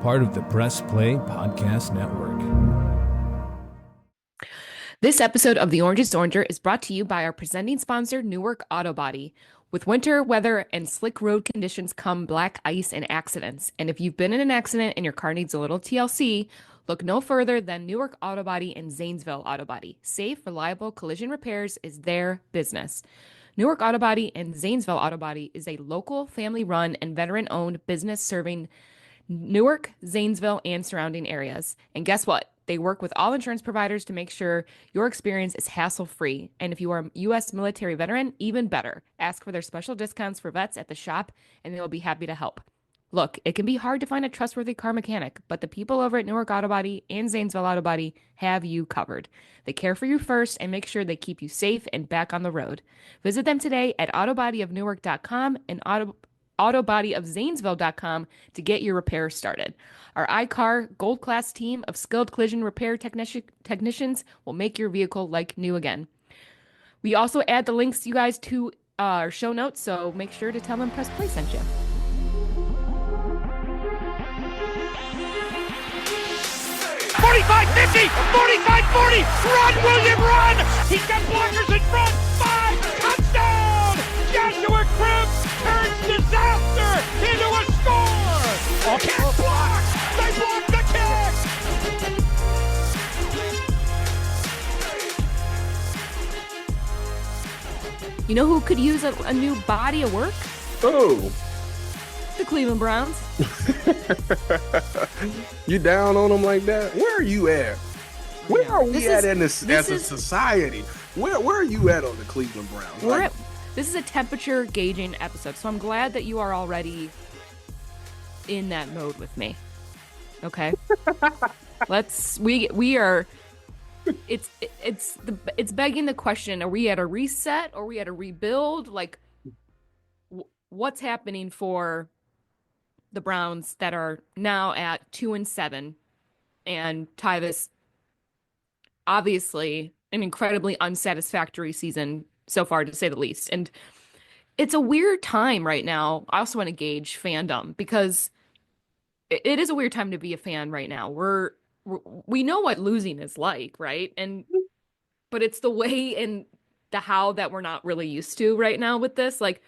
part of the Press Play Podcast Network. This episode of The Orange is Oranger is brought to you by our presenting sponsor, Newark Auto Body. With winter weather and slick road conditions come black ice and accidents. And if you've been in an accident and your car needs a little TLC, look no further than Newark Auto Body and Zanesville Auto Body. Safe, reliable collision repairs is their business. Newark Auto Body and Zanesville Auto Body is a local, family-run, and veteran-owned business serving Newark, Zanesville, and surrounding areas. And guess what? They work with all insurance providers to make sure your experience is hassle-free. And if you are a U.S. military veteran, even better. Ask for their special discounts for vets at the shop, and they will be happy to help. Look, it can be hard to find a trustworthy car mechanic, but the people over at Newark Auto Body and Zanesville Auto Body have you covered. They care for you first and make sure they keep you safe and back on the road. Visit them today at autobodyofnewark.com and autobodyofzanesville.com to get your repair started. Our iCar Gold Class team of skilled collision repair technicians will make your vehicle like new again. We also add the links, you guys, to our show notes, so make sure to tell them Press Play sent you. 45-50, 45-40, run, William, run! He's got blockers in front, 5, touchdown! Joshua Cribbs turns disaster into a score! Kick block! They block the kick! You know who could use a new body of work? Oh. The Cleveland Browns. You down on them like that? Where are you at? Where are we at in this as a society? Where are you at on the Cleveland Browns? This is a temperature gauging episode, so I'm glad that you are already in that mode with me. Okay. we are. It's begging the question: are we at a reset? Or are we at a rebuild? Like, what's happening for the Browns that are now at 2-7, and Tyvis, obviously an incredibly unsatisfactory season so far, to say the least. And it's a weird time right now. I also want to gauge fandom, because it is a weird time to be a fan right now. We know what losing is like, right? But it's the way and the how that we're not really used to right now with this. Like,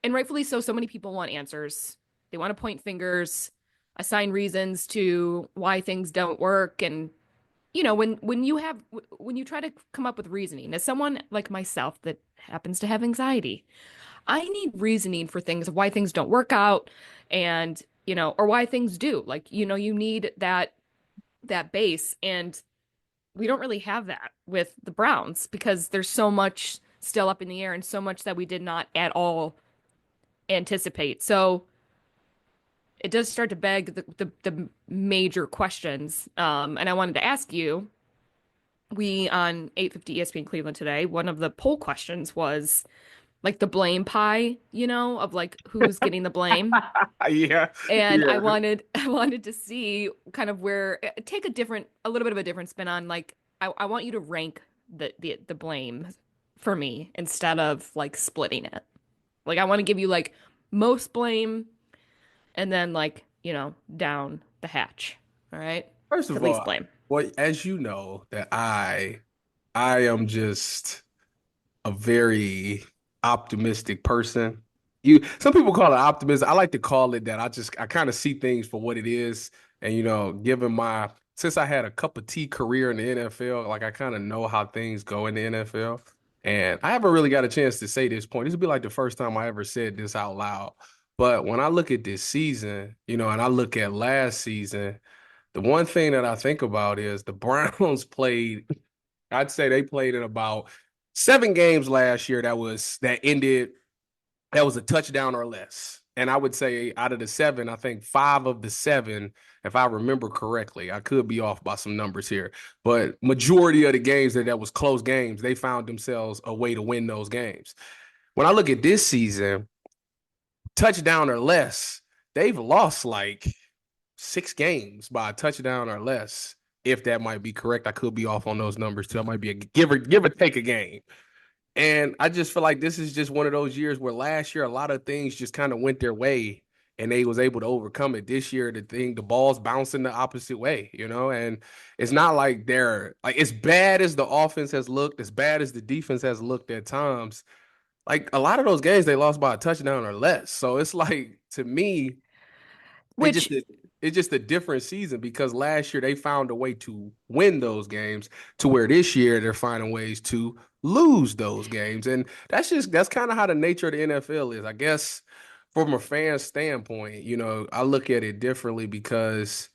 and rightfully so, so many people want answers. They want to point fingers, assign reasons to why things don't work. And, you know, when you try to come up with reasoning, as someone like myself that happens to have anxiety, I need reasoning for things, why things don't work out, and, you know, or why things do. Like, you know, you need that base. And we don't really have that with the Browns, because there's so much still up in the air and so much that we did not at all anticipate. So it does start to beg the major questions. And I wanted to ask you, we on 850 ESPN Cleveland today, one of the poll questions was like the blame pie, you know, of like who's getting the blame. Yeah. And I wanted to see kind of where, take a little bit of a different spin on, like, I want you to rank the blame for me instead of like splitting it. Like, I want to give you like most blame, and then, like, you know, down the hatch. All right. First of all, least blame. Well, as you know, that I am just a very optimistic person. Some people call it optimism. I like to call it that. I kind of see things for what it is. And, you know, since I had a cup of tea career in the NFL, like, I kind of know how things go in the NFL. And I haven't really got a chance to say this point. This would be like the first time I ever said this out loud. But when I look at this season, you know, and I look at last season, the one thing that I think about is the Browns I'd say they played in about 7 games last year that was a touchdown or less. And I would say out of the 7, I think 5 of the 7, if I remember correctly, I could be off by some numbers here, but majority of the games that was close games, they found themselves a way to win those games. When I look at this season, touchdown or less, they've lost like 6 games by a touchdown or less. If that might be correct, I could be off on those numbers too. I might be a give or take a game. And I just feel like this is just one of those years where last year a lot of things just kind of went their way. and they was able to overcome it. This year, the ball's bouncing the opposite way, and it's not like they're like as bad as the offense has looked, as bad as the defense has looked at times. Like a lot of those games, they lost by a touchdown or less. So it's like to me, it Which just it's just a different season because last year they found a way to win those games to where this year they're finding ways to lose those games. And that's kind of how the nature of the NFL is. I guess from a fan standpoint, I look at it differently because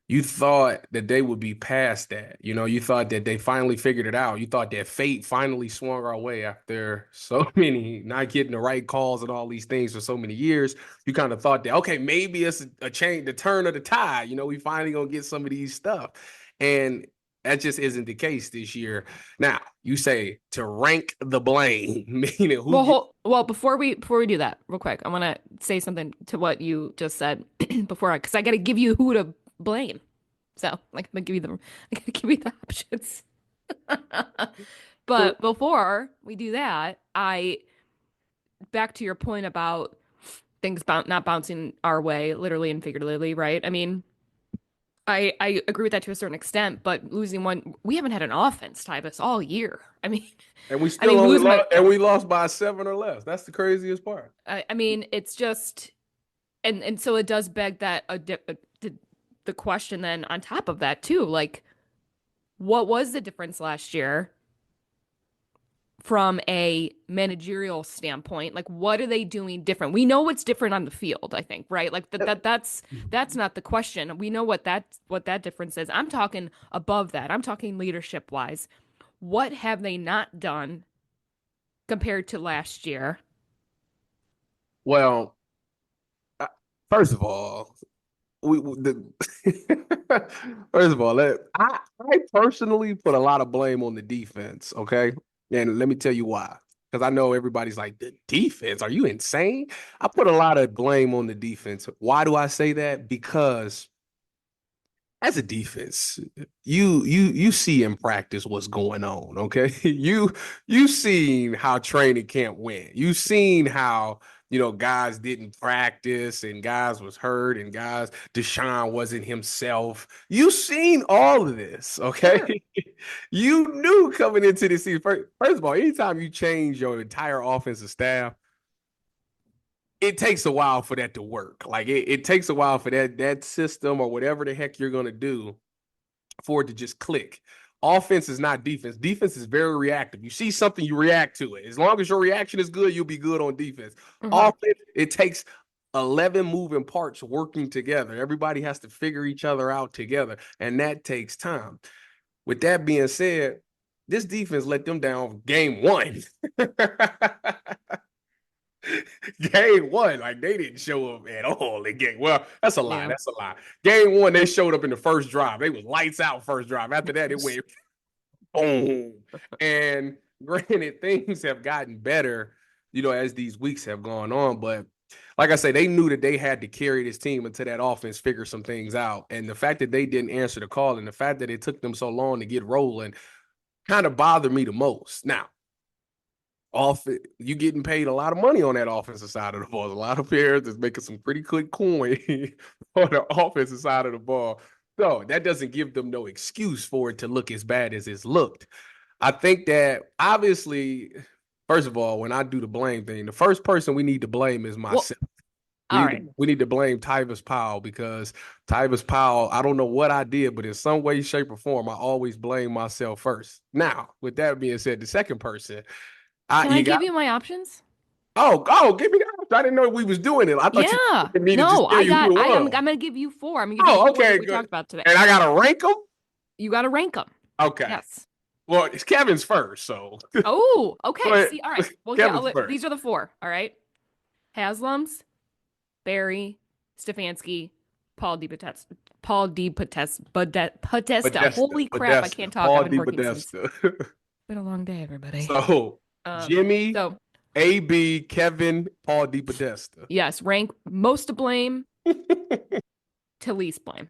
you thought that they would be past that. You thought that they finally figured it out. You thought that fate finally swung our way after so many not getting the right calls and all these things for so many years. You kind of thought that, okay, maybe it's a change, the turn of the tide. We finally gonna get some of these stuff. And that just isn't the case this year. Now, you say to rank the blame, meaning who well, before we do that, real quick, I want to say something to what you just said because I got to give you who to blame. So, like, I gotta give you the options. But before we do that, back to your point about things not bouncing our way, literally and figuratively, right? I mean, I agree with that to a certain extent, but losing one, we haven't had an offense, Tyvis, all year. I mean, and we I still mean, only losing lost, and we lost by 7 or less. That's the craziest part. I mean, it's just, and so it does beg that the question then on top of that too, like, what was the difference last year from a managerial standpoint? Like, what are they doing different? We know what's different on the field, I think, right? Like that's not the question. We know what that difference is. I'm talking above that. I'm talking leadership wise. What have they not done compared to last year? Well, first of all, first of all, I personally put a lot of blame on the defense. Okay, and let me tell you why. Because I know everybody's like, the defense? Are you insane? I put a lot of blame on the defense. Why do I say that? Because as a defense, you see in practice what's going on, okay? You seen how training camp went. You seen how, guys didn't practice and guys was hurt and guys Deshaun wasn't himself. You seen all of this, okay? Sure. You knew coming into the season. First of all, anytime you change your entire offensive staff, it takes a while for that to work. Like it takes a while for that system or whatever the heck you're gonna do for it to just click. Offense is not defense. Defense is very reactive. You see something, you react to it. As long as your reaction is good, you'll be good on defense. Mhm. Offense, it takes 11 moving parts working together. Everybody has to figure each other out together, and that takes time. With that being said, this defense let them down game one. Game one, like they didn't show up at all in game. Well, that's a lie. Yeah. That's a lie. Game one, they showed up in the first drive. They was lights out first drive. After that, it went boom. And granted, things have gotten better, as these weeks have gone on. But like I say, they knew that they had to carry this team until that offense figure some things out. And the fact that they didn't answer the call and the fact that it took them so long to get rolling kind of bothered me the most. Now, you getting paid a lot of money on that offensive side of the ball. A lot of players is making some pretty good coin on the offensive side of the ball. So that doesn't give them no excuse for it to look as bad as it's looked. I think that obviously, first of all, when I do the blame thing, the first person we need to blame is myself. All right. We need to blame Tyvis Powell because Tyvis Powell, I don't know what I did, but in some way, shape, or form, I always blame myself first. Now, with that being said, the second person, Can I give you my options? Give me that. I didn't know we was doing it. I thought you Yeah. wanted me to just No, tell you who it I'm was. gonna give you four. I'm gonna give you Oh, four okay, that we good. talked about today. And I gotta rank them? You gotta rank them. Okay. Yes. Well, it's Kevin's first, so. Oh, okay. But See, all right. Well, yeah, Kevin's first. these are the four. All right. Haslam's, Barry, Stefanski, Paul DePodesta. Podesta, Holy crap, I can't talk. Paul I've been working since. Podesta. Been a long day, everybody. So, Jimmy, So, AB, Kevin, Paul DePodesta. yes, rank most to blame to least blame.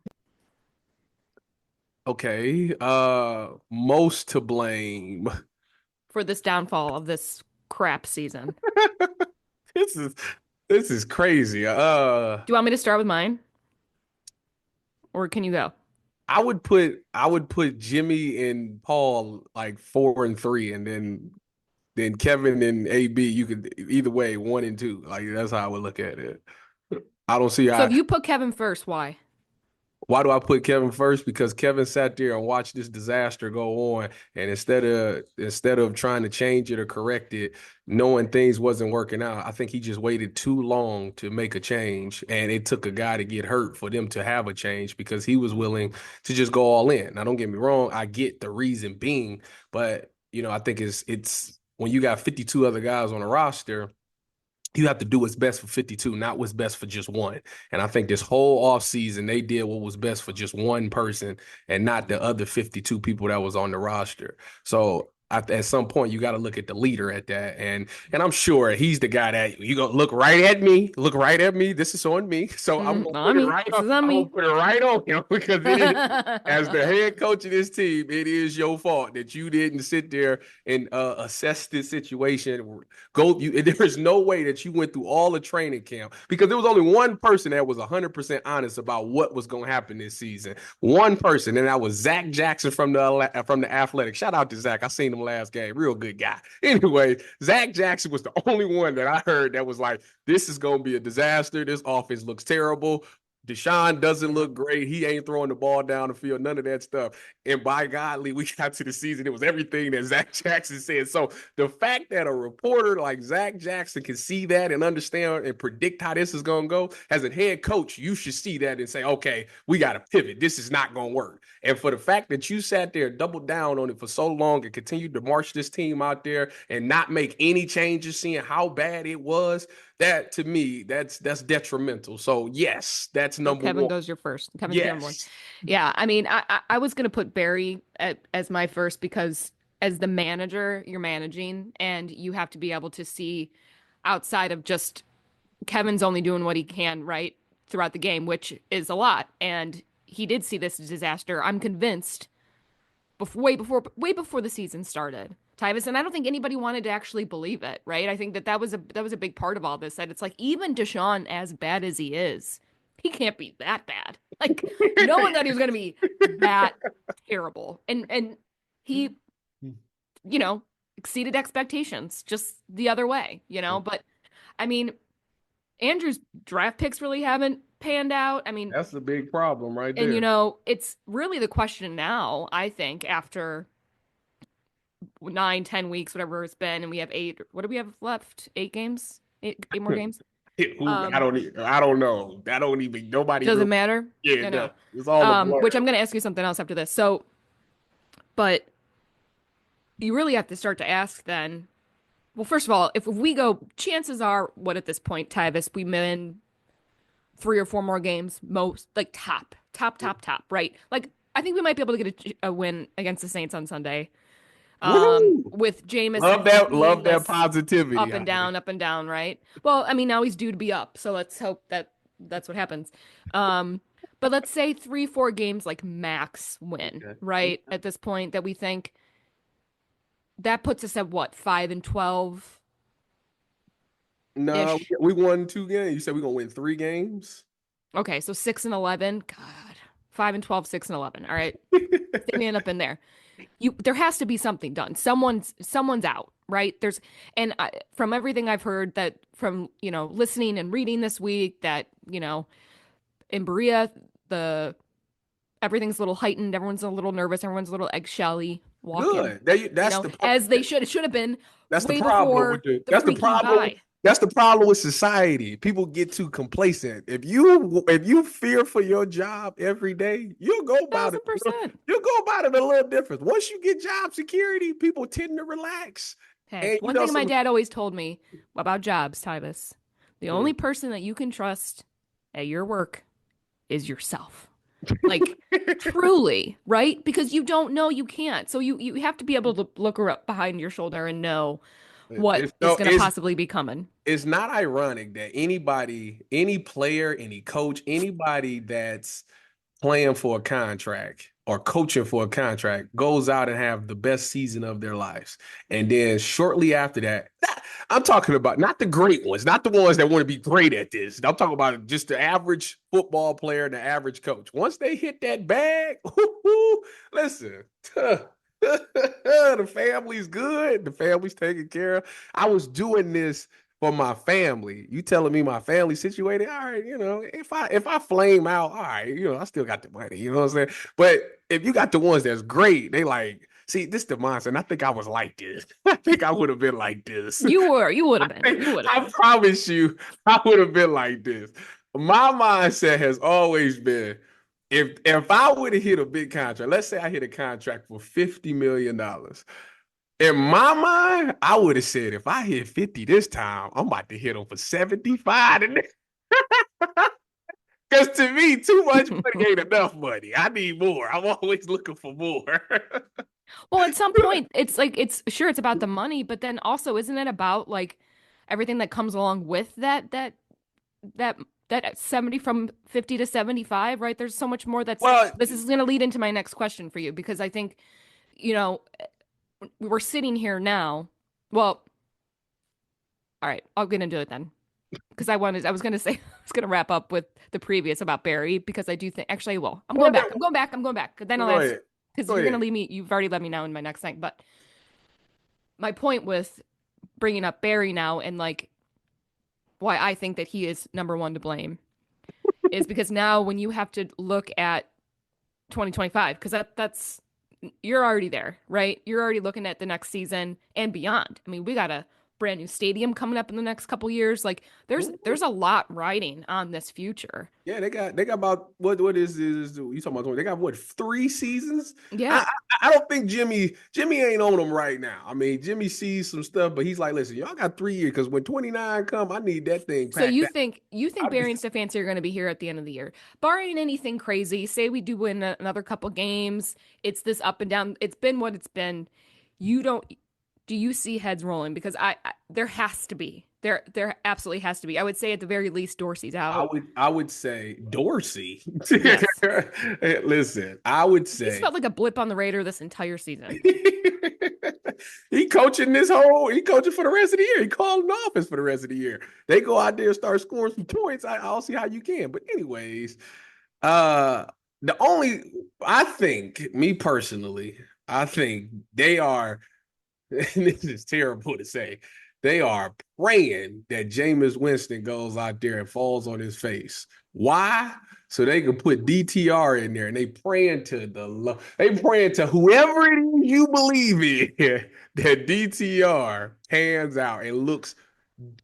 Okay. Most to blame. For this downfall of this crap season. This is This is crazy. Do you want me to start with mine, or can you go? I would put Jimmy and Paul like 4 and 3, and then Kevin and AB, you could either way 1 and 2. Like that's how I would look at it. I don't see So how. if you put Kevin first, why? Why do I put Kevin first? Because Kevin sat there and watched this disaster go on, and instead of trying to change it or correct it, knowing things wasn't working out, I think he just waited too long to make a change, and it took a guy to get hurt for them to have a change because he was willing to just go all in. Now, don't get me wrong, I get the reason being, but I think it's when you got 52 other guys on the roster, you have to do what's best for 52, not what's best for just one. And I think this whole offseason, they did what was best for just one person and not the other 52 people that was on the roster. So at some point, you got to look at the leader at that. And I'm sure he's the guy that you go look right at me, look right at me. This is on me. So I'm gonna On put it me. right This on. is on I'm gonna me. put it right on him because as the head coach of this team, it is your fault that you didn't sit there and assess this situation. There is no way that you went through all the training camp because there was only one person that was 100% honest about what was going to happen this season. One person, and that was Zach Jackson from the Athletic. Shout out to Zach. I seen him last game. Real good guy. Anyway, Zach Jackson was the only one that I heard that was like, this is going to be a disaster. This offense looks terrible. Deshaun doesn't Yeah. look great. He ain't throwing the ball down the field, none of that stuff. And by godly, we got to the season. It was everything that Zach Jackson said. So the fact that a reporter like Zach Jackson can see that and understand and predict how this is going to go, as a head coach, you should see that and say, okay, we got to pivot. This is not going to work. And for the fact that you sat there, doubled down on it for so long and continued to march this team out there and not make any changes, seeing how bad it was, that to me, that's detrimental. So yes, that's So number Kevin one. goes your first. Kevin's your number one. Yes. Yeah, I mean, I was gonna put Barry as my first because as the manager, you're managing and you have to be able to see outside of just Kevin's only doing what he can, right, throughout the game, which is a lot. And he did see this disaster. I'm convinced way before the season started. Tyvis, and I don't think anybody wanted to actually believe it, right? I think that was a big part of all this. That it's like even Deshaun, as bad as he is, he can't be that bad. Like no one thought he was going to be that terrible, and he, exceeded expectations just the other way, But I mean, Andrew's draft picks really haven't panned out. I mean, That's the big problem right and there. it's really the question now, I think, after 9, 10 weeks, whatever it's been, and we have eight. What do we have left? 8 games? Eight more games. I Um, don't know. I don't even nobody doesn't really. matter. Yeah, I it know. does. It's all a Which blur. I'm going to ask you something else after this. So, but you really have to start to ask then. Well, first of all, if we go, chances are, what at this point, Tyvis, we win 3 or 4 more games, most like top, right? Like I think we might be able to get a win against the Saints on Sunday. Woohoo! With Jameis Love that. being Love that this positivity out there. up and down, right? Well, I mean, now he's due to be up, so let's hope that that's what happens. But let's say 3, 4 games like max win, Okay. right? At this point, that we think that puts us at what, 5-12 No, ish. we won 2 games. You said we're gonna win 3 games. Okay, so 6-11. God, 5-12, 6-11. All right, they may end up in there. There has to be something done. Someone's out, right? From everything I've heard that from, listening and reading this week that, in Berea, everything's a little heightened, everyone's a little nervous, everyone's a little eggshelly walking, Good. That's the as they should. It should have been That's the way problem with before the the that's the freaking problem. bye. That's the problem with society. People get too complacent. If you fear for your job every day, you'll go about it. 1,000%. You'll go about it a little different. Once you get job security, people tend to relax. Hey, And one thing my dad always told me about jobs, Tyvis, the only person that you can trust at your work is yourself. Like truly, right? Because you don't know, you can't. So you have to be able to look up behind your shoulder and know what it's is no, going to possibly be coming. it's not ironic that anybody, any player, any coach, anybody that's playing for a contract or coaching for a contract goes out and have the best season of their lives. And then shortly after that, I'm talking about not the great ones, not the ones that want to be great at this. I'm talking about just the average football player and the average coach. Once they hit that bag, listen, the family's good. The family's taken care of. I was doing this for my family. You telling me my family situated? All right, if I flame out, all right, I still got the money. You know what I'm saying? But if you got the ones that's great, they like, see, this is the mindset. And I think I was like this. I think I would have been like this. You would have been. You would have. I promise you, I would have been like this. My mindset has always been, if I would have hit a big contract, let's say I hit a contract for $50 million. In my mind, I would have said, if I hit 50 this time, I'm about to hit them for 75. Because to me, too much money ain't enough money. I need more. I'm always looking for more. Well, at some point, it's like it's about the money, but then also isn't it about like everything that comes along with that 70 from 50 to 75, right? There's so much more this is going to lead into my next question for you because I think, we're sitting here now. Well, all right, I'll get into it then. Because I was going to wrap up with the previous about Barry because I do think, actually, well, I'm going back. Then I'll ask, because you're going to leave me, you've already let me know in my next thing. But my point with bringing up Barry now and like why I think that he is number one to blame is because now when you have to look at 2025, because that's, you're already there, right? You're already looking at the next season and beyond. I mean, we got a brand new stadium coming up in the next couple years. Like there's a lot riding on this future. Yeah, they got about what is you talking about? They got what 3 seasons? Yeah. I don't think Jimmy ain't on them right now. I mean, Jimmy sees some stuff, but he's like, listen, y'all got 3 years because when 29 come, I need that thing. So you think Barry and Stefanski are going to be here at the end of the year, barring anything crazy? Say we do win another couple games. It's this up and down. It's been what it's been. Do you see heads rolling? Because there has to be. There absolutely has to be. I would say at the very least Dorsey's out. I would say Dorsey. Yes. Listen, I would say he's felt like a blip on the radar this entire season. He coaching for the rest of the year. He called an office for the rest of the year. They go out there and start scoring some points. I'll see how you can. But anyways, I think they are. And this is terrible to say. They are praying that Jameis Winston goes out there and falls on his face. Why? So they can put DTR in there, and they praying to whoever it is you believe in that DTR hands out and looks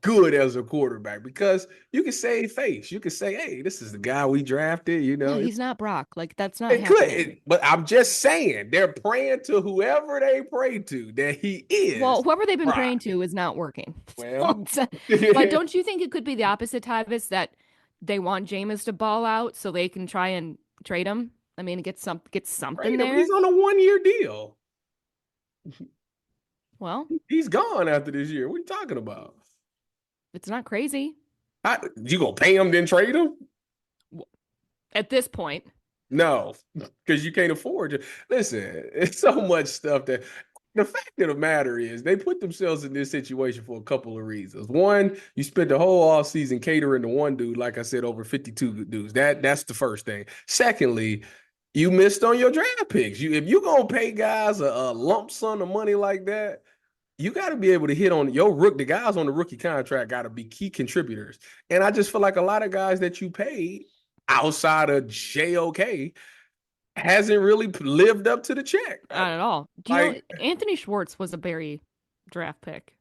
good as a quarterback because you can save face. You can say, hey, this is the guy we drafted, Yeah, he's not Brock. Like, that's not happening. But I'm just saying, they're praying to whoever they pray to that he is. Well, whoever they've been Brock. praying to is not working. Well, but don't you think it could be the opposite, Tyvis, that they want Jameis to ball out so they can try and trade him? I mean, get something there. He's on a 1-year deal. Well, he's gone after this year. What are you talking about? It's not crazy. You gonna pay him then trade him? At this point. No, because you can't afford to. Listen, it's so much stuff that the fact of the matter is they put themselves in this situation for a couple of reasons. One, you spent the whole offseason catering to one dude, like I said, over 52 dudes. That's the first thing. Secondly, you missed on your draft picks. If you're gonna pay guys a lump sum of money like that, you got to be able to hit on the guys on the rookie contract got to be key contributors. And I just feel like a lot of guys that you paid outside of JOK hasn't really lived up to the check. Not at all. Anthony Schwartz was a Barry draft pick.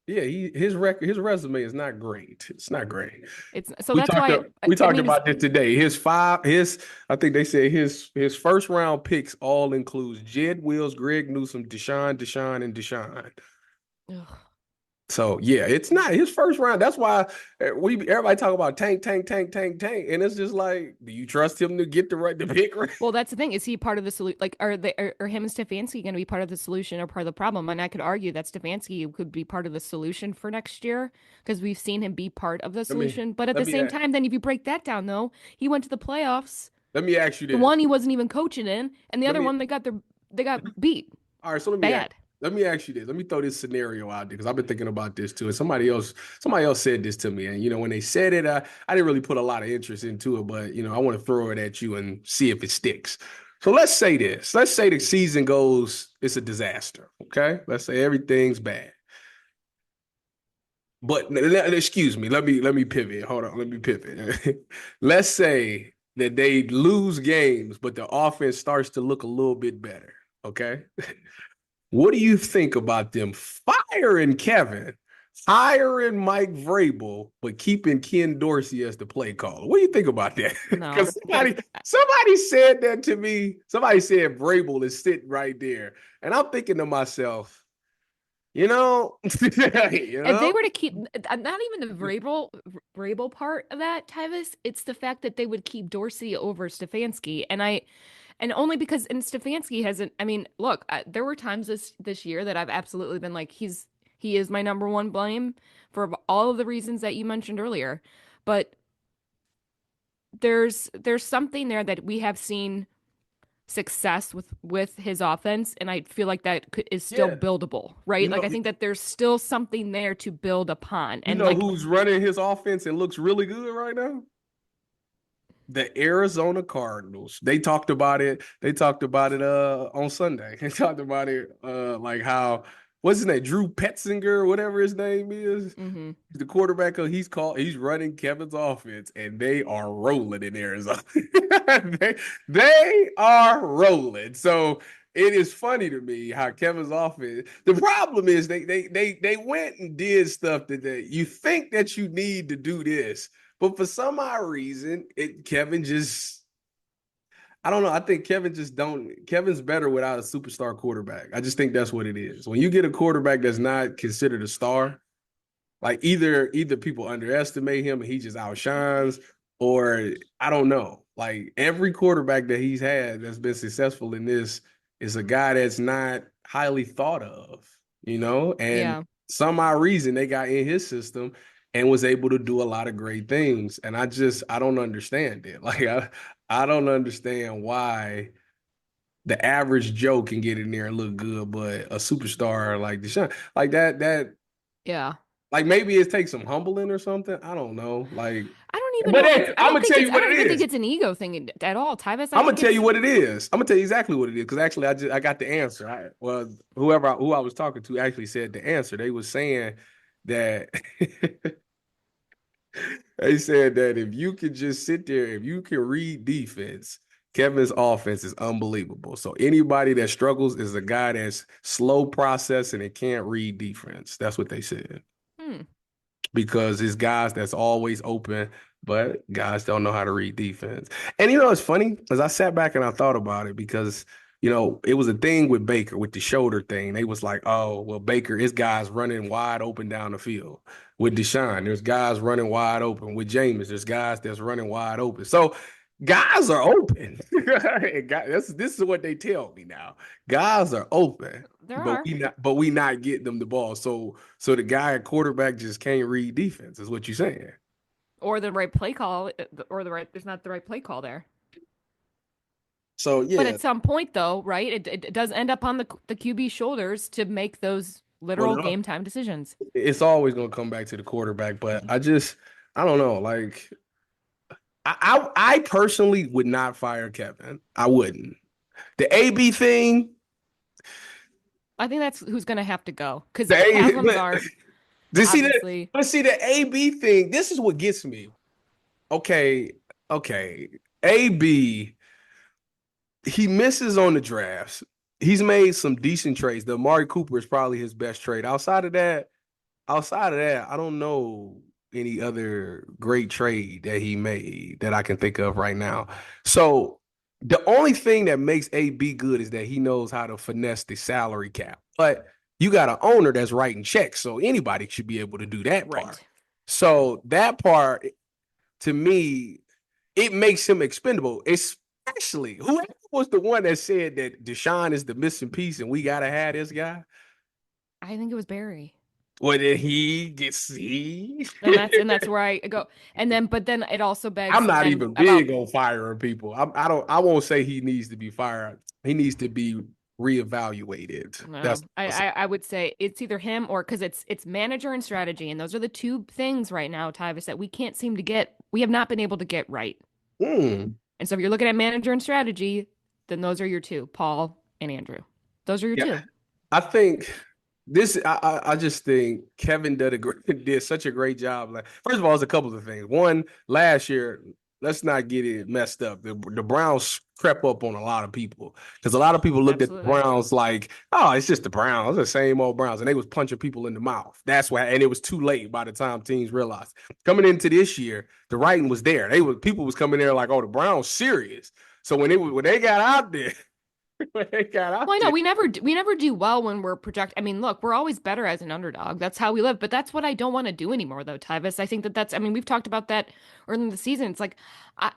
Yeah, his resume is not great. It's not great. That's why we talked about this today. I think they said his first round picks all includes Jed Wills, Greg Newsome, Deshaun, and Deshaun. Ugh. So yeah, it's not his first round. That's why everybody talk about tank, and it's just like, do you trust him to get the pick right? Well, that's the thing. Is he part of the solution? Like, are him and Stefanski going to be part of the solution or part of the problem? And I could argue that Stefanski could be part of the solution for next year because we've seen him be part of the solution. But at the same time, then if you break that down, though, he went to the playoffs. Let me ask you this: the one he wasn't even coaching in, and the other one they got beat. All right, so let me ask you this. Let me throw this scenario out there because I've been thinking about this too. And somebody else said this to me. And when they said it, I didn't really put a lot of interest into it, but I want to throw it at you and see if it sticks. So let's say this. Let's say the season goes, it's a disaster. Okay. Let's say everything's bad. But excuse me, let me pivot. Hold on, let me pivot. Let's say that they lose games, but the offense starts to look a little bit better. Okay. What do you think about them firing Kevin, hiring Mike Vrabel, but keeping Ken Dorsey as the play caller? What do you think about that? No. Because somebody said that to me. Somebody said Vrabel is sitting right there. And I'm thinking to myself, If they were to keep not even the Vrabel part of that, Tyvis, it's the fact that they would keep Dorsey over Stefanski, and only because Stefanski hasn't. I mean, look, there were times this year that I've absolutely been like, he is my number one blame for all of the reasons that you mentioned earlier, but there's something there that we have seen success with his offense, and I feel like that is still buildable, right? Like I think that there's still something there to build upon. And who's running his offense and looks really good right now? The Arizona Cardinals. They talked about it. They talked about it on Sunday. They talked about it like how what's his name? Drew Petzinger, whatever his name is. Mm-hmm. The quarterback he's running Kevin's offense, and they are rolling in Arizona. they are rolling. So it is funny to me how Kevin's offense. The problem is they went and did stuff that you think that you need to do this. But for some odd reason, Kevin just, I don't know. I think Kevin's better without a superstar quarterback. I just think that's what it is. When you get a quarterback that's not considered a star, like either people underestimate him and he just outshines, or I don't know. Like every quarterback that he's had that's been successful in this is a guy that's not highly thought of, and some odd reason they got in his system and was able to do a lot of great things. And I don't understand it. Like I don't understand why the average Joe can get in there and look good, but a superstar like Deshaun, like that, like maybe it takes some humbling or something. I don't know. Like I don't even know. I'm gonna tell you what it is. I don't even think it's an ego thing at all, Tyvis. I'm gonna tell you what it is. I'm gonna tell you exactly what it is because actually I got the answer. Who I was talking to actually said the answer. They was saying that they said that if you could just sit there, if you can read defense, Kevin's offense is unbelievable. So anybody that struggles is a guy that's slow processing and can't read defense. That's what they said. Because it's guys that's always open, but guys don't know how to read defense. And it's funny, as I sat back and I thought about it because it was a thing with Baker with the shoulder thing. They was like, oh, well, Baker, his guys running wide open down the field. With Deshaun, there's guys running wide open. With Jameis, there's guys that's running wide open. So guys are open. This is what they tell me now. Guys are open, but we not getting them the ball. So the guy at quarterback just can't read defense. Is what you're saying? Or the right play call, there's not the right play call there. So yeah. But at some point, though, right? It does end up on the QB's shoulders to make those literal game time decisions. It's always going to come back to the quarterback, but I don't know. Like, I personally would not fire Kevin. I wouldn't. The AB thing. I think that's who's going to have to go because the Haslam's are. See the AB thing. This is what gets me. Okay. AB. He misses on the drafts. He's made some decent trades. The Amari Cooper is probably his best trade. Outside of that, I don't know any other great trade that he made that I can think of right now. So the only thing that makes AB good is that he knows how to finesse the salary cap. But you got an owner that's writing checks, so anybody should be able to do that part. Right. So that part, to me, it makes him expendable. Especially whoever was the one that said that Deshaun is the missing piece and we gotta have this guy. I think it was Barry. Well, then and that's where I go. But then it also begs. I'm not even big on firing people. I won't say he needs to be fired. He needs to be reevaluated. No, I would say it's either him or because it's manager and strategy, and those are the two things right now, Tyvis, that we can't seem to get. We have not been able to get right. Mm. And so if you're looking at manager and strategy, then those are your two, Paul and Andrew. Those are your Yeah, two. I think I just think Kevin did such a great job. Like, first of all, it's a couple of things. One, last year, let's not get it messed up. The Browns crept up on a lot of people because a lot of people looked at the Absolutely. Browns like, oh, it's just the Browns, the same old Browns, and they was punching people in the mouth. That's why, and it was too late by the time teams realized. Coming into this year, the writing was there. People was coming there like, oh, the Browns serious. So when they got out there. When they got out Well, I know there. we never do well when we're project. I mean, look, we're always better as an underdog. That's how we live. But that's what I don't want to do anymore, though, Tyvis. I think that's. I mean, we've talked about that early in the season. It's like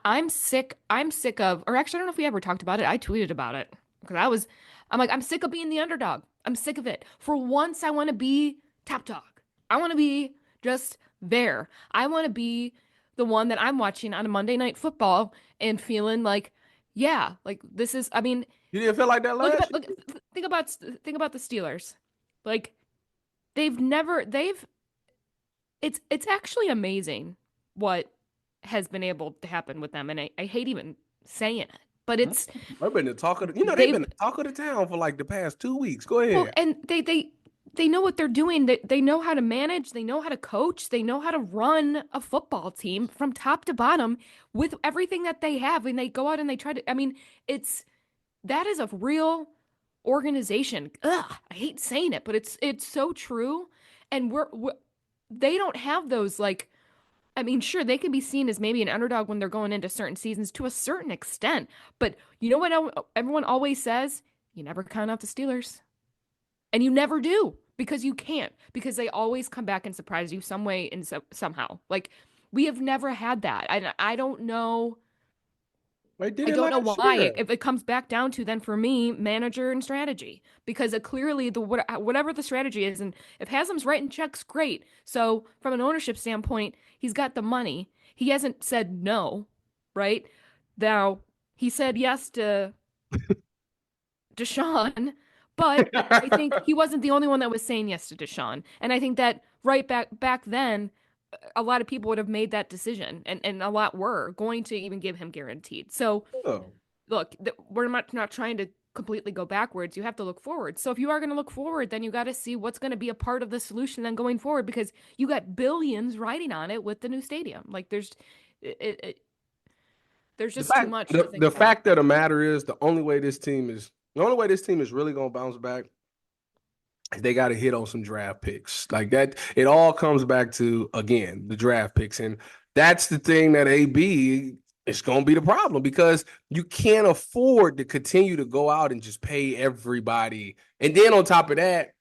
I'm sick. I'm sick of. Or actually, I don't know if we ever talked about it. I tweeted about it because I'm like, I'm sick of being the underdog. I'm sick of it. For once, I want to be top dog. I want to be just there. I want to be the one that I'm watching on a Monday Night Football and feeling like, yeah, like this is. I mean. You didn't feel like that Look last about look think about the Steelers. Like they've it's actually amazing what has been able to happen with them, and I hate even saying it, but year? They've been the talk of they've been they've the talk of the town for like the past 2 weeks. Go well, ahead. and they know what they're doing. They know how to manage, they know how to coach, they know how to run a football team from top to bottom with everything that they have, and they go out and they try to. I mean, it's that is a real organization. Ugh, I hate saying it, but it's so true. And we're they don't have those like I mean, sure, they can be seen as maybe an underdog when they're going into certain seasons to a certain extent. But you know what everyone always says? You never count out the Steelers. And you never do because you can't because they always come back and surprise you some way and somehow. Like we have never had that. I don't know They did I it don't know last why. year. If it comes back down to then for me, manager and strategy, because clearly whatever the strategy is, and if Haslam's writing checks, great. So from an ownership standpoint, he's got the money. He hasn't said no, right? Now he said yes to Deshaun, but I think he wasn't the only one that was saying yes to Deshaun, and I think that right back then a lot of people would have made that decision and a lot were going to even give him guaranteed. So Oh. look, we're not trying to completely go backwards. You have to look forward. So if you are going to look forward, then you got to see what's going to be a part of the solution then going forward because you got billions riding on it with the new stadium. Like there's The just too fact much to the, think the about. fact of the matter is the only way this team is really gonna bounce back is they got to hit on some draft picks. Like that, it all comes back to again the draft picks. And that's the thing that AB is gonna be the problem because you can't afford to continue to go out and just pay everybody. And then on top of that,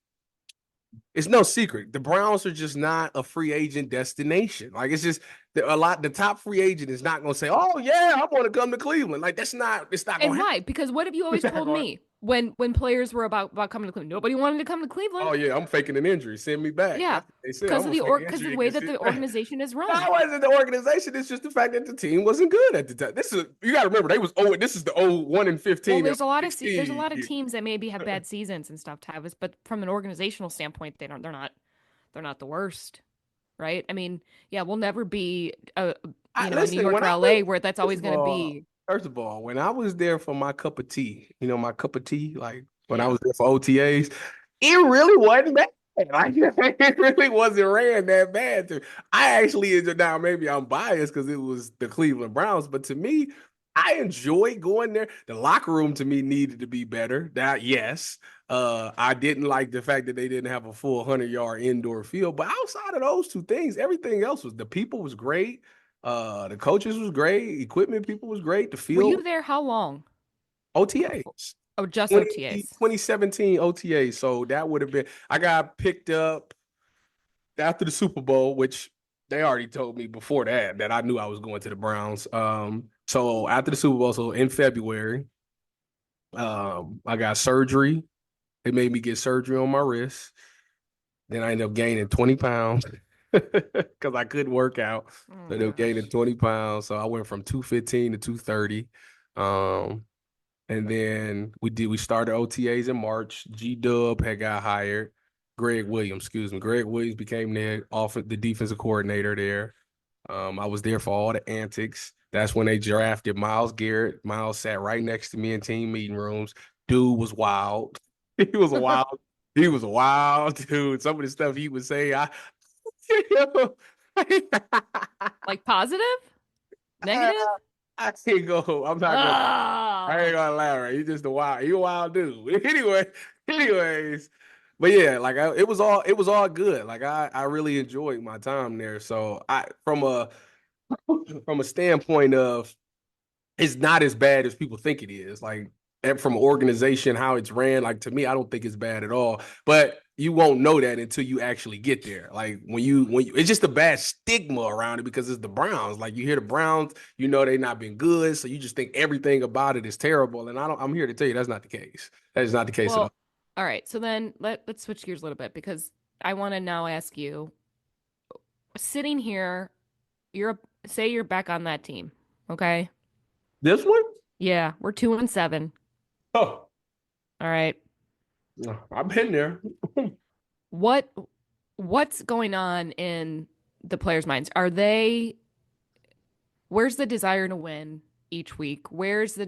it's no secret. The Browns are just not a free agent destination. Like it's just the top free agent is not going to say, "Oh yeah, I want to come to Cleveland." Like it's not going And to happen. why? Because what have you always It's not told going. me when players were about coming to Cleveland? Nobody wanted to come to Oh Cleveland. yeah, I'm faking an injury. Send me back. Yeah, That's what they said. I'm gonna fake an because of the injury way and that the sit back. organization is run. That wasn't the organization. It's just the fact that the team wasn't good at the time. This is you got to remember they was oh this is the 1 and Well, 15 and there's a 16. lot of teams that maybe have bad seasons and stuff, Tavis, but from an organizational standpoint, they're not the worst, right? I mean, yeah, we'll never be New Listen, York when or I LA was where that's first always of going to all, be. first of all, when I was there for my cup of tea, my cup of tea, like when I Yeah. was there for OTAs, it really wasn't bad. Like it really wasn't ran that bad. I actually now maybe I'm biased because it was the Cleveland Browns, but to me, I enjoyed going there. The locker room to me needed to be better. That yes. I didn't like the fact that they didn't have a full 100-yard indoor field, but outside of those two things, everything else was the people was great. The coaches was great, equipment people was great, the Were field you there how long? Before? OTAs. Oh, just 20, OTAs. 2017 OTAs. So that would have been I got picked up after the Super Bowl, which they already told me before that I knew I was going to the Browns. So after the Super Bowl, so in February, I got surgery. They made me get surgery on my wrist. Then I ended up gaining 20 pounds because I couldn't work out. Oh So they were gaining gosh. 20 pounds. So I went from 215 to 230. Um, And then we started OTAs in March. G-Dub had got hired. Greg Williams became the defensive coordinator there. I was there for all the antics. That's when they drafted Myles Garrett. Myles sat right next to me in team meeting rooms. Dude was wild. He was a wild. He was a wild dude. Some of the stuff he would say, Like positive? Negative? I can't go. I'm not gonna. I ain't Oh, gonna lie, right? You a wild dude. Anyways, but yeah, like it was all good. Like I really enjoyed my time there. So from a standpoint of it's not as bad as people think it is. Like from an organization, how it's ran, like to me, I don't think it's bad at all. But you won't know that until you actually get there. Like when you it's just a bad stigma around it because it's the Browns. Like you hear the Browns, you know they not been good, so you just think everything about it is terrible. And I'm here to tell you that's not the case. That is not the case at all. well, all right. So then let's switch gears a little bit because I want to now ask you, sitting here, say you're back on that team, okay? This one? Yeah, we're 2-7. Oh, All right. I've been there. What what's going on in the players' minds? Where's the desire to win each week? Is there a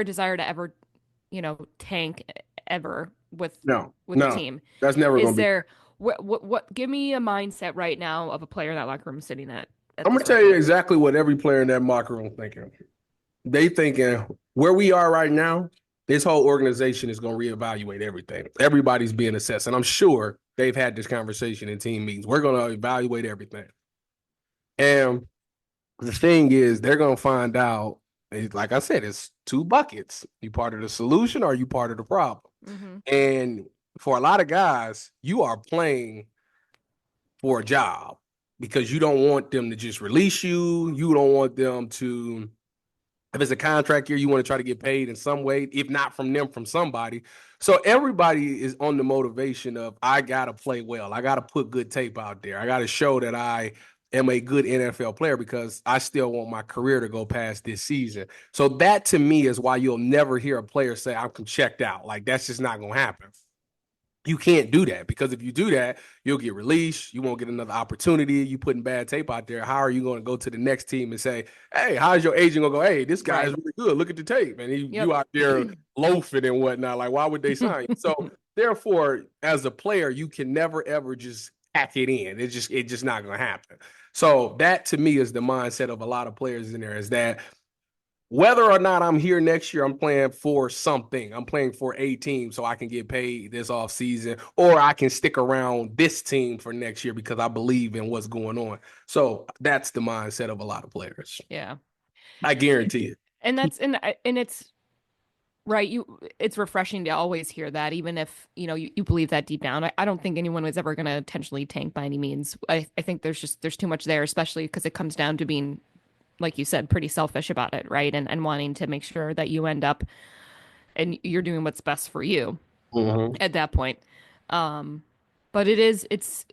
desire to ever, tank ever No, with the no, team? that's never Is gonna be. there what give me a mindset right now of a player in that locker room sitting at I'm gonna this tell right you now? exactly what every player in that locker room thinking. They thinking where we are right now, this whole organization is going to reevaluate everything. Everybody's being assessed. And I'm sure they've had this conversation in team meetings. We're going to evaluate everything. And the thing is, they're going to find out, like I said, it's two buckets. You part of the solution or you part of the problem. Mm-hmm. And for a lot of guys, you are playing for a job because you don't want them to just release you. You don't want them to if it's a contract year, you want to try to get paid in some way, if not from them, from somebody. So everybody is on the motivation of I gotta play well. I gotta put good tape out there. I gotta show that I am a good NFL player because I still want my career to go past this season. So that to me is why you'll never hear a player say I'm checked out. Like that's just not gonna happen. You can't do that because if you do that, you'll get released. You won't get another opportunity. You putting bad tape out there. How are you going to go to the next team and say, "Hey, how's your agent going to go? Hey, this guy is Right. really good. Look at the tape." And Yep. you out there loafing and whatnot. Like, why would they sign you? So, therefore, as a player, you can never ever just pack it in. It's just not going to happen. So that to me is the mindset of a lot of players in there. Is that whether or not I'm here next year, I'm playing for something. I'm playing for a team so I can get paid this off season, or I can stick around this team for next year because I believe in what's going on. So that's the mindset of a lot of players. Yeah. I guarantee it. And it's right. It's refreshing to always hear that, even if, you believe that deep down. I don't think anyone was ever going to intentionally tank by any means. I think there's too much there, especially because it comes down to being, like you said, pretty selfish about it, right? And wanting to make sure that you end up and you're doing what's best for you Mm-hmm. at that point. Um, but it's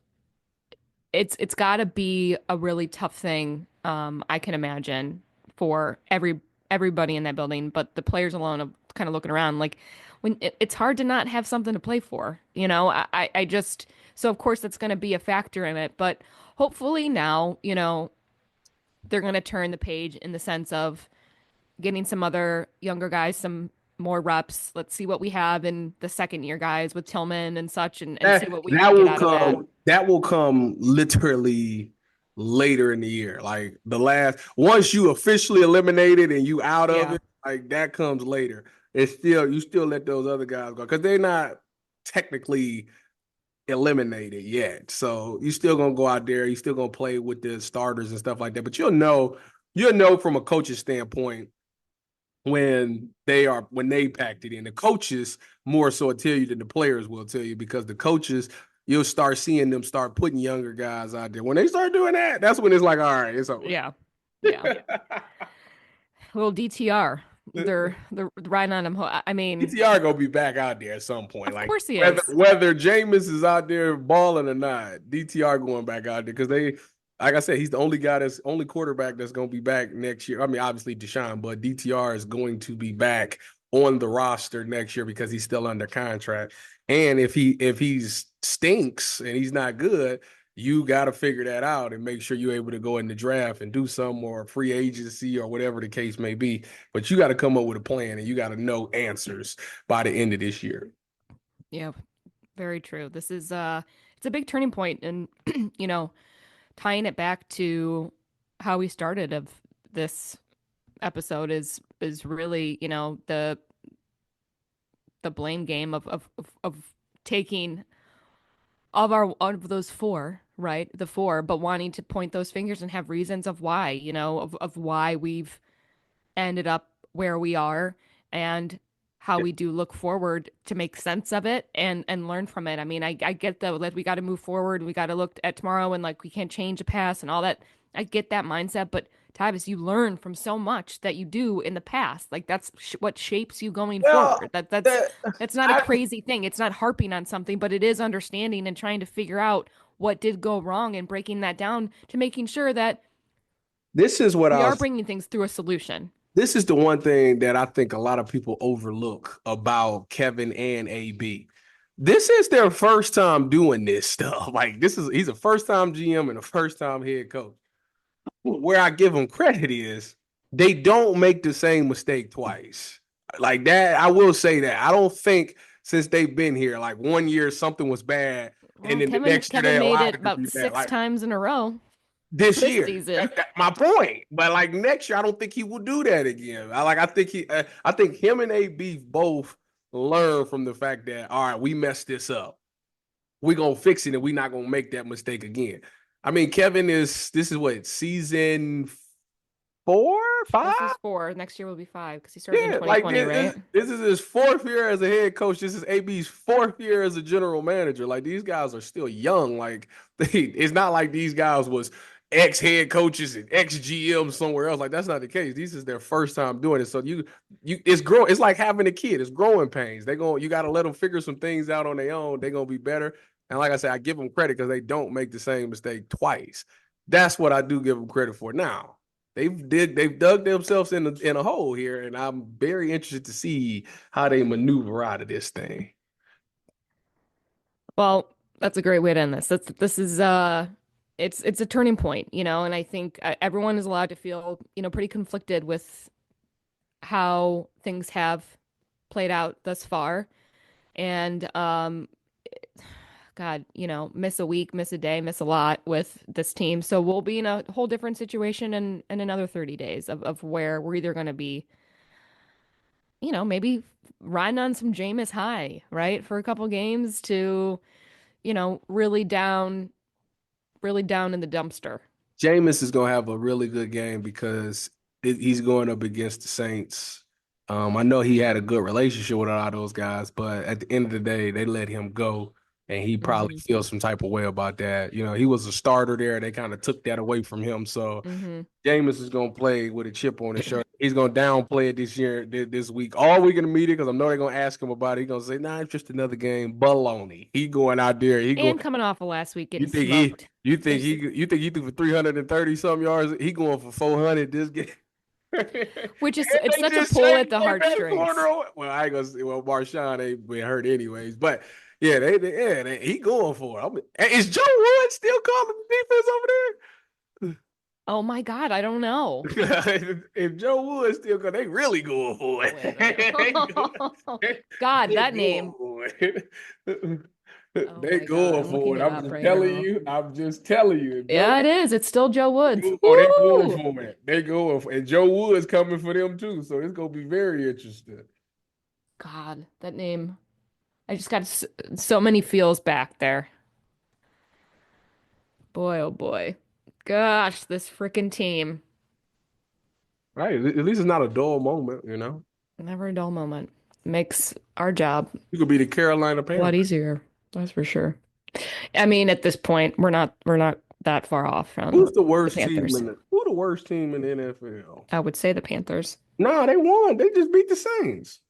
got to be a really tough thing. I can imagine for everybody in that building, but the players alone are kind of looking around like it's hard to not have something to play for. I just so of course that's going to be a factor in it, but hopefully now they're going to turn the page in the sense of getting some other younger guys some more reps. Let's see what we have in the second year guys with Tillman and such and see what we That can get will out of that. come. That will come literally later in the year. Like the last once you officially eliminated and you out of Yeah. it, like that comes later. It's still you still let those other guys go because they're not technically eliminated yet. So you still gonna go out there, you still gonna play with the starters and stuff like that. But you'll know from a coach's standpoint when they packed it in. The coaches more so tell you than the players will tell you because the coaches you'll start seeing them start putting younger guys out there. When they start doing that, that's when it's like, all right, it's over. Yeah. Yeah. Little DTR. They're riding on him. I mean, DTR gonna be back out there at some point. of Like course he whether is. whether Jameis is out there balling or not, DTR going back out there because like I said, he's the only quarterback that's going to be back next year. I mean, obviously Deshaun, but DTR is going to be back on the roster next year because he's still under contract. And if he stinks and he's not good, you got to figure that out and make sure you're able to go in the draft and do some more free agency or whatever the case may be. But you got to come up with a plan and you got to know answers by the end of this year. Yeah, very true. This is it's a big turning point, and you know, tying it back to how we started of this episode is really, you know, the blame game of taking of those four, right? The four, but wanting to point those fingers and have reasons of why, you know, of why we've ended up where we are and how we do look forward to make sense of it and learn from it. I mean, I get that we got to move forward, we got to look at tomorrow and like we can't change the past and all that. I get that mindset, but Tyvis, you learn from so much that you do in the past. Like that's what shapes you going Well, forward. that That's not a I crazy thing. It's not harping on something, but it is understanding and trying to figure out what did go wrong and breaking that down to making sure that this is what we I'll are bringing things through a solution. This is the one thing that I think a lot of people overlook about Kevin and AB. This is their first time doing this stuff. Like he's a first time GM and a first time head coach. Where I give them credit is they don't make the same mistake twice. Like that, I will say that. I don't think since they've been here, like 1 year something was bad, and Well, then the next year Kevin they made allowed it it to be about bad. six Like times in a row this this year. season. My point. But like next year, I don't think he will do that again. I think him and AB both learn from the fact that all right, we messed this up. We're gonna fix it and we're not gonna make that mistake again. I mean, this is what, season 4, This 5? is four. Next year will be five because he started in Yeah, like 2020, right? this is his fourth year as a head coach. This is AB's fourth year as a general manager. Like these guys are still young. Like it's not like these guys was ex head coaches and ex GM somewhere else. Like that's not the case. This is their first time doing it. So it's growing. It's like having a kid. It's growing pains. You got to let them figure some things out on their own. They're gonna be better. And like I said, I give them credit because they don't make the same mistake twice. That's what I do give them credit for. Now they've dug themselves in a hole here, and I'm very interested to see how they maneuver out of this thing. Well, that's a great way to end this. This is it's a turning point, you know, and I think everyone is allowed to feel, you know, pretty conflicted with how things have played out thus far. And God, you know, miss a week, miss a day, miss a lot with this team. So we'll be in a whole different situation in another 30 days of where we're either going to be, you know, maybe riding on some Jameis high, right? For a couple games to, you know, really down in the dumpster. Jameis is going to have a really good game because he's going up against the Saints. I know he had a good relationship with a lot of those guys, but at the end of the day, they let him go, and he probably Hmm. feels some type of way about that. You know, he was a starter there. They kind of took that away from him. So Hmm. Jameis is going to play with a chip on his shoulder. He's going to downplay it this week, all week in the media, because I know they're going to ask him about it. He's going to say, "Nah, it's just another game." Baloney. He going out there. He going. And coming off of last week You getting think he? smoked. There's You think he threw for 330 some yards? He going for 400 this game. which is And it's they such a just pull at changed the their best heartstrings. corner. Well, I ain't gonna say, well, Marshawn ain't been hurt anyways, but yeah, he going for it. Is Joe Wood still calling the defense over Oh my God, I don't know. there? If Joe Wood still going, they really going for Wait a minute. it. God, They that going name. for it. Oh They my God, going I'm for looking it. it I'm up just right telling now. you. I'm just telling you. If Joe Yeah, it is. It's still Joe Woods. Oh, they going Woo! for it. They going for it. And Joe Wood's coming for them too. So it's gonna be very interesting. God, that name. I just got so many feels back there. Boy, oh boy. Gosh, this freaking team. Right. At least it's not a dull moment, you know. Never a dull moment. Makes our job You could be the Carolina a lot Panthers. easier. That's for sure. I mean, at this point, we're not that far off from Who's the the worst team Panthers. who the worst team in the NFL? I would say the Panthers. Nah, they won. They just beat the Saints.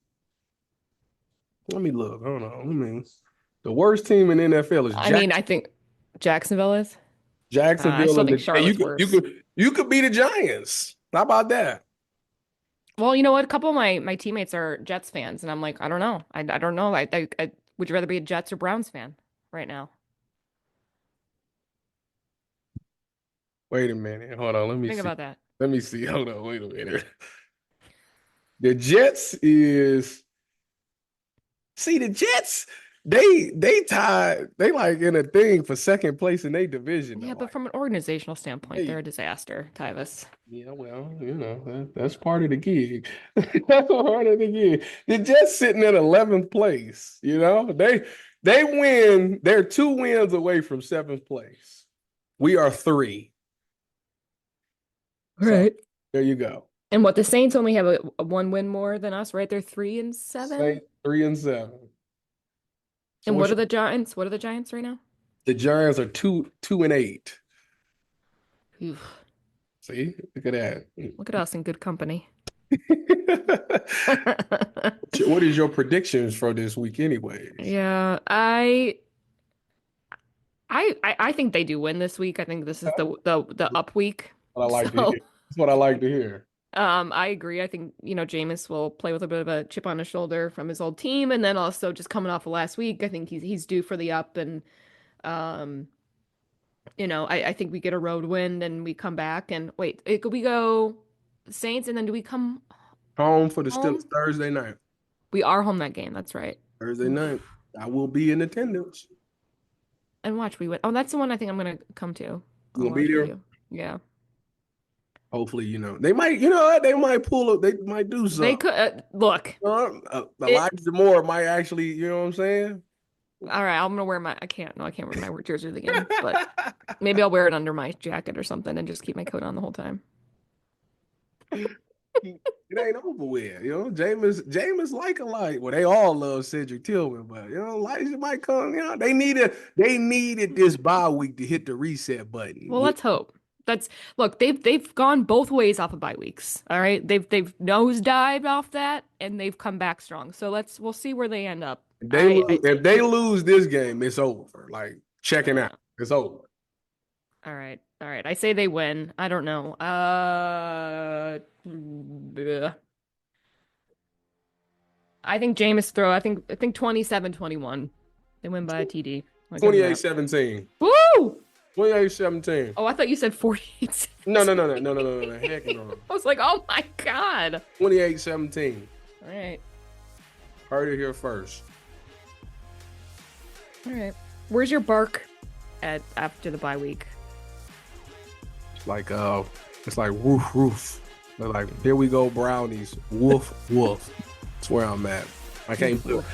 Let me look. Hold on. The worst team in the NFL is I mean, Jackson. I think Jacksonville is. I Jacksonville still and think and Charlotte's worse. you could be the Giants. How about that? Well, you know what? A couple of my teammates are Jets fans, and I'm like, I don't know. I don't know. Would you rather be a Jets or Browns fan right now? Wait a minute. Hold on. Let me Think see. about that. Let me see. Hold on. Wait a minute. The Jets is see the Jets. They tied. They like in a thing for second place in their division Yeah, though. but Like from an organizational standpoint, they, they're a disaster, Tyvis. yeah, well, that's part of the gig. That's part of the gig. The Jets sitting at 11th place. They win. They're 2 wins away from 7th place. We are 3. All So right. there you go. And what the Saints only have a one win more than us, right? They're 3-7. Saints 3-7. So And what's what are the Giants? What are the Giants right now? the Giants are 2-8. Oof. See, look at that. Look at us in good company. What is your predictions for this week, anyways? Yeah, I think they do win this week. I think this is the up week. What I like to hear. So, That's what I like to hear. I agree. I think, Jameis will play with a bit of a chip on his shoulder from his old team, and then also just coming off of last week, I think he's due for the up, and um, I think we get a road win and we come back and wait, we go Saints and then do we come Home for the Steelers home? Thursday night. We are home that game. That's right. Thursday Oof. night. I will be in attendance. And watch, we win. Oh, that's the one I think I'm gonna come to. You I'll gonna be watch with there? you. Yeah. Hopefully, they might, what? They might pull up, they might do They something. could look. Elijah Moore might actually, you know what I'm saying? All right, I'm gonna wear my. I can't. No, I can't wear my work jersey to the game. But maybe I'll wear it under my jacket or something and just keep my coat on the whole time. It ain't over with, Jameis like a light. Well, they all love Cedric Tillman, but Elijah might come. They needed this bye week to hit the reset button. Well, let's hope. Look, they've gone both ways off of bye weeks. All right, they've nosedived off that and they've come back strong. So we'll see where they end up. If they lose this game, it's over. Like checking out, it's over. All right. I say they win. I don't know. Bleh. I think Jameis throw. I think 27-21. They win by a TD. 28-17. Woo! 28-17. Oh, I thought you said 48. No. Heck no. I was like, oh my God. 28-17. All right. Heard it here first. All right. Where's your bark after the bye week? It's like woof woof. They're like, here we go, brownies. Woof woof. That's where I'm at. I can't put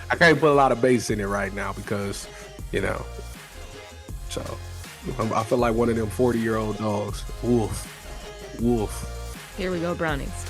a lot of bass in it right now because, so I feel like one of them 40-year-old dogs. Woof woof. Here we go, brownies.